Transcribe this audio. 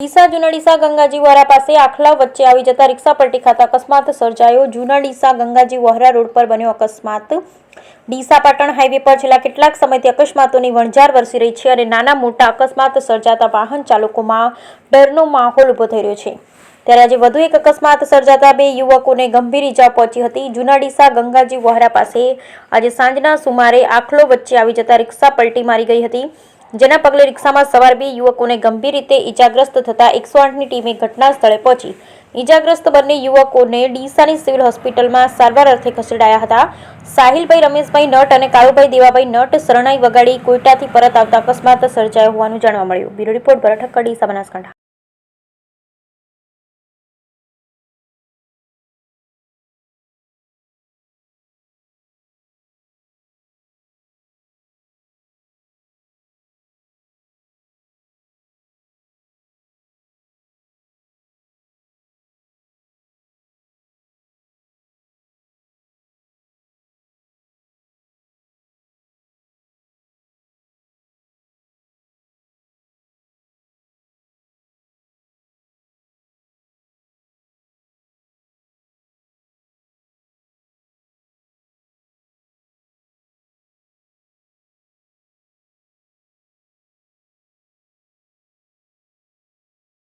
ડીસા જૂના ડીસા ગંગાજી વોહરા પાસે આખલા વચ્ચે આવી જતા રિક્ષા પલટી ખાતા અકસ્માત સર્જાયો। જૂના ડીસા ગંગાજી વોહરા રોડ પર બન્યો અકસ્માત। ડીસા પાટણ હાઈવે પર છેલ્લા કેટલાક સમયથી અકસ્માતોની વણઝાર વરસી રહી છે અને નાના મોટા અકસ્માત સર્જાતા વાહન ચાલકોમાં ડરનો માહોલ ઊભો થઈ રહ્યો છે। ત્યારે આજે વધુ એક અકસ્માત સર્જાતા બે યુવકોને ગંભીર ઈજા પહોંચી હતી। જૂના ડીસા ગંગાજી વોહરા પાસે આજે સાંજના સુમારે આખલો વચ્ચે આવી જતા રિક્ષા પલટી મારી ગઈ હતી, જેના પગલે રિક્ષામાં સવાર બે યુવકોને ગંભીર રીતે ઈજાગ્રસ્ત થતા 108ની ટીમે ઘટના સ્થળે પહોંચી ઈજાગ્રસ્ત બંને યુવકોને ડીસાની સિવિલ હોસ્પિટલમાં સારવાર અર્થે ખસેડાયા હતા। સાહિલભાઈ રમેશભાઈ નટ અને કાળુભાઈ દેવાભાઈ નટ શરણાઈ વગાડી કોઈટાથી પરત આવતા અકસ્માત સર્જાયો હોવાનું જાણવા મળ્યું। બ્યુરો રિપોર્ટ ભરત ઠક્કર, ડીસા, બનાસકાંઠા।